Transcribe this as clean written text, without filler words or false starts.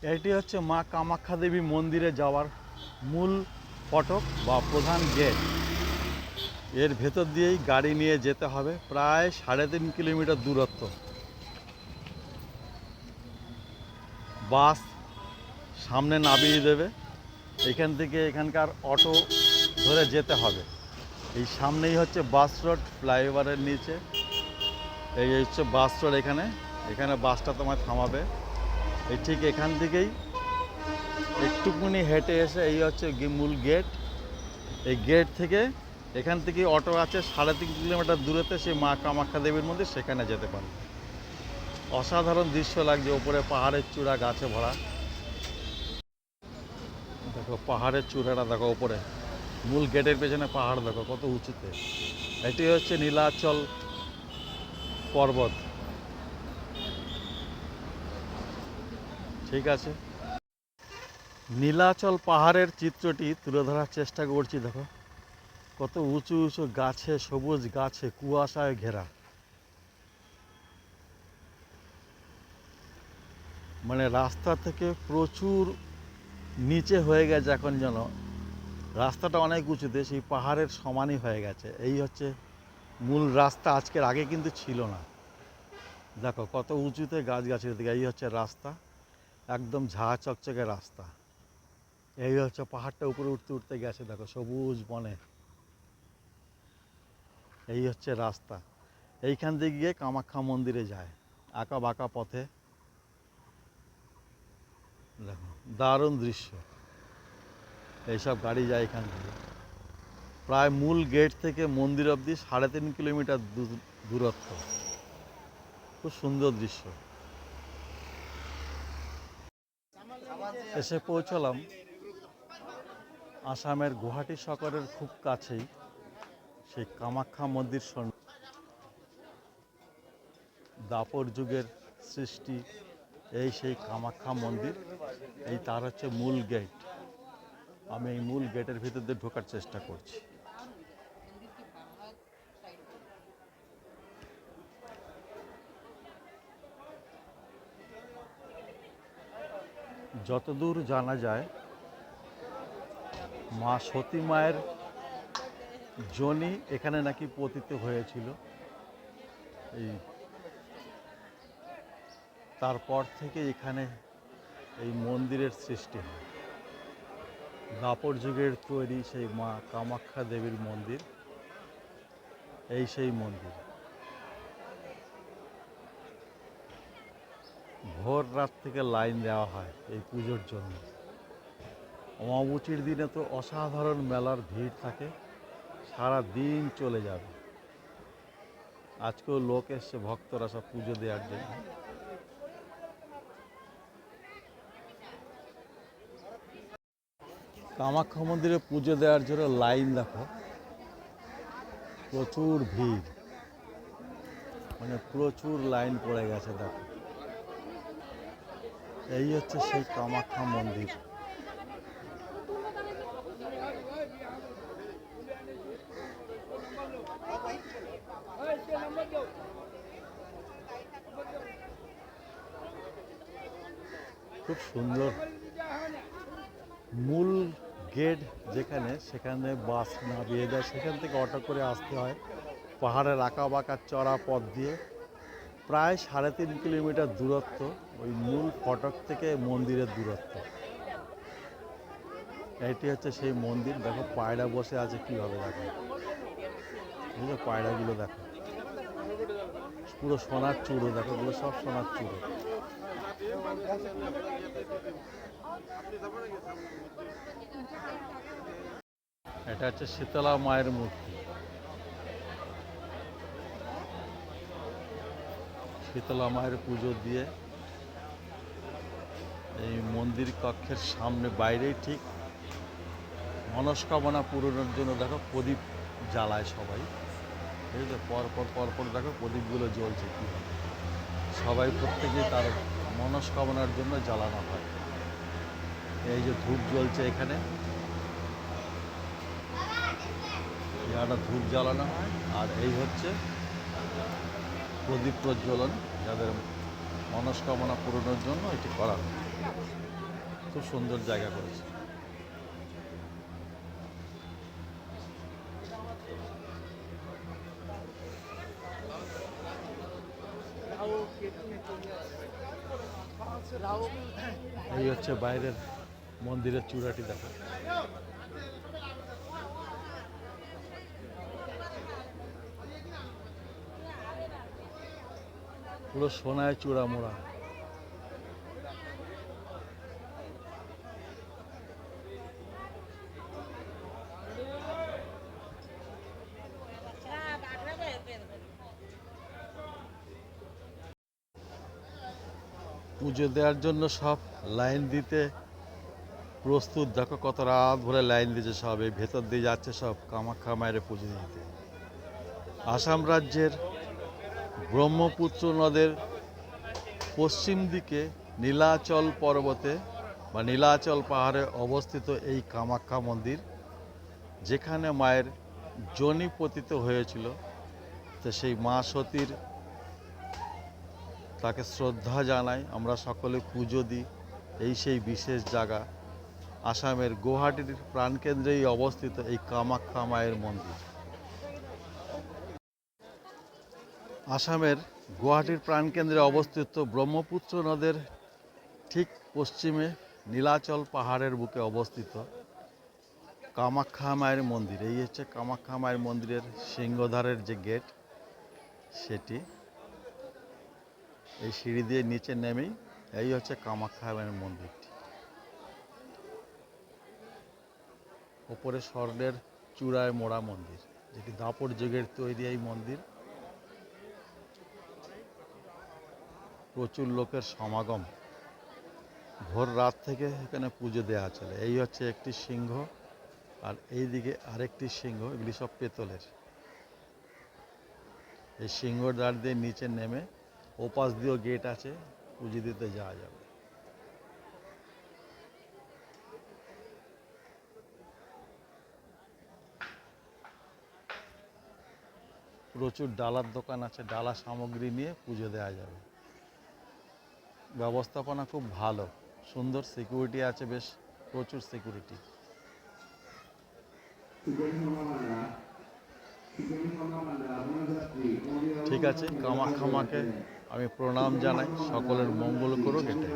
এটি হচ্ছে মা কামাখ্যা দেবী মন্দিরে যাওয়ার মূল ফটক বা প্রধান গেট। এর ভেতর দিয়েই গাড়ি নিয়ে যেতে হবে, প্রায় 3.5 কিলোমিটার দূরত্ব। বাস সামনে নামিয়ে দেবে, এখান থেকে এখানকার অটো ধরে যেতে হবে। এই সামনেই হচ্ছে বাস রোড, ফ্লাইওভারের নিচে এই হচ্ছে বাস রোড। এখানে এখানে বাসটা তোমায় থামাবে। এই ঠিক এখান থেকেই একটুকুনি হেঁটে এসে এই হচ্ছে মূল গেট। এই গেট থেকে এখান থেকেই অটো আছে 3.5 কিলোমিটার দূরেতে সেই মা কামাখ্যা দেবীর মন্দির, সেখানে যেতে পারবে। অসাধারণ দৃশ্য লাগছে, ওপরে পাহাড়ের চূড়া গাছে ভরা। দেখো পাহাড়ের চূড়াটা দেখো, ওপরে মূল গেটের পেছনে পাহাড় দেখো কত উঁচুতে। এটি হচ্ছে নীলাচল পর্বত। ঠিক আছে, নীলাচল পাহাড়ের চিত্রটি তুলে ধরার চেষ্টা করছি। দেখো কত উঁচু উঁচু গাছে, সবুজ গাছে, কুয়াশায় ঘেরা। মানে রাস্তা থেকে প্রচুর নিচে হয়ে গেছে এখন, যেন রাস্তাটা অনেক উঁচুতে, সেই পাহাড়ের সমানই হয়ে গেছে। এই হচ্ছে মূল রাস্তা, আজকের আগে কিন্তু ছিল না। দেখো কত উঁচুতে গাছগাছালি দিকে। এই হচ্ছে রাস্তা, একদম ঝাঁ চকচকে রাস্তা। এই হচ্ছে পাহাড়টা উপরে উঠতে উঠতে গেছে, দেখো সবুজ বনে। এই হচ্ছে রাস্তা, এইখান থেকে গিয়ে কামাখ্যা মন্দিরে যায় আঁকা বাঁকা পথে। দেখো দারুণ দৃশ্য, এইসব গাড়ি যায় এখান থেকে। প্রায় মূল গেট থেকে মন্দির অবধি 3.5 কিলোমিটার দূরত্ব। খুব সুন্দর দৃশ্য। এসে পৌঁছলাম আসামের গুয়াহাটি শহরের খুব কাছেই সেই কামাখ্যা মন্দির। দাপর যুগের সৃষ্টি এই সেই কামাখ্যা মন্দির। এই তার হচ্ছে মূল গেট। আমি এই মূল গেটের ভিতর দিয়ে ঢোকার চেষ্টা করছি। যতদূর জানা যায়, মা সতী মায়ের যোনি এখানে নাকি পতিত হয়েছিল। এই তারপর থেকে এখানে এই মন্দিরের সৃষ্টি হয়। দাপর যুগের তৈরি সেই মা কামাখ্যা দেবীর মন্দির, এই সেই মন্দির। ভোর রাত থেকে লাইন দেওয়া হয় এই পুজোর জন্য। অমাবস্যার দিনে তো অসাধারণ মেলার ভিড় থাকে, সারা দিন চলে যাবে। আজকেও লোক এসছে, ভক্তরা সব পুজো দেওয়ার জন্য। কামাখ্যা মন্দিরে পুজো দেওয়ার জন্য লাইন দেখো, প্রচুর ভিড়, মানে প্রচুর লাইন পড়ে গেছে। দেখো এই হচ্ছে সেই কামাখ্যা মন্দির। খুব সুন্দর। মূল গেট যেখানে, সেখানে বাস নামিয়ে দেয়, সেখান থেকে অটো করে আসতে হয় পাহাড়ের আঁকা বাঁকা চড়া পথ দিয়ে। প্রায় 3.5 কিলোমিটার দূরত্ব ওই মূল ফটক থেকে মন্দিরের দূরত্ব। এটি হচ্ছে সেই মন্দির। দেখো পায়রা বসে আছে কীভাবে, দেখো বুঝলো, পায়রাগুলো দেখো পুরো সোনার চূড়ো। দেখো এগুলো সব সোনার চূড়ো। এটা হচ্ছে শীতলা মায়ের মূর্তি। শীতলা মায়ের পুজো দিয়ে এই মন্দির কক্ষের সামনে, বাইরেই ঠিক মনস্কামনা পূরণের জন্য দেখো প্রদীপ জ্বালায় সবাই। বুঝলে, পরপর পরপর দেখো প্রদীপগুলো জ্বলছে কীভাবে। সবাই প্রত্যেকেই তার মনস্কামনার জন্য জ্বালানো হয়। এই যে ধূপ জ্বলছে এখানে, একটা ধূপ জ্বালানো হয়। আর এই হচ্ছে প্রদীপ প্রজ্বলন, যাদের মনস্কামনা পূরণের জন্য এটি করা হয়। খুব সুন্দর জায়গা করেছে। এই হচ্ছে বাইরের মন্দিরের চূড়াটি দেখো। পুরো সোনায় চূড়া মোড়া। পুজো দেওয়ার জন্য সব লাইন দিতে প্রস্তুত। দেখো কত রাত ভরে লাইন দিয়েছে সব, এই ভেতর দিয়ে যাচ্ছে সব কামাখ্যা মায়ের পুজো দিতে। আসাম রাজ্যের ব্রহ্মপুত্র নদের পশ্চিম দিকে নীলাচল পর্বতে বা নীলাচল পাহাড়ে অবস্থিত এই কামাখ্যা মন্দির, যেখানে মায়ের যোনি পতিত হয়েছিল। তো সেই মা সতীর তাকে শ্রদ্ধা জানাই, আমরা সকলে পুজো দিই। এই সেই বিশেষ জায়গা, আসামের গুয়াহাটির প্রাণকেন্দ্রেই অবস্থিত এই কামাখ্যা মায়ের মন্দির। আসামের গুয়াহাটির প্রাণকেন্দ্রে অবস্থিত ব্রহ্মপুত্র নদের ঠিক পশ্চিমে নীলাচল পাহাড়ের বুকে অবস্থিত কামাখ্যা মায়ের মন্দির। এই হচ্ছে কামাখ্যা মায়ের মন্দিরের সিংহদ্বারের যে গেট, সেটি। এই সিঁড়ি দিয়ে নিচে নেমেই এই হচ্ছে কামাখ্যা মায়ের মন্দিরটি। ওপরে স্বর্ণের চূড়ায় মোড়া মন্দির, যেটি দাপর যুগের তৈরি এই মন্দির। প্রচুর লোকের সমাগম, ভোর রাত থেকে এখানে পুজো দেওয়া চলে। এই হচ্ছে একটি সিংহ, আর এই দিকে আরেকটি সিংহ, এগুলি সব পেতলের। এই সিংহর দ্বার দিয়ে নিচে নেমে ওপাশ দিয়েও গেট আছে, পুজো দিতে যাওয়া যাবে। প্রচুর ডালার দোকান আছে, ডালা সামগ্রী নিয়ে পুজো দেওয়া যাবে। ব্যবস্থাপনা খুব ভালো, সুন্দর সিকিউরিটি আছে, বেশ প্রচুর সিকিউরিটি। ঠিক আছে, কামাখ্যা মাকে আমি প্রণাম জানাই, সকলের মঙ্গল করুক এটাই।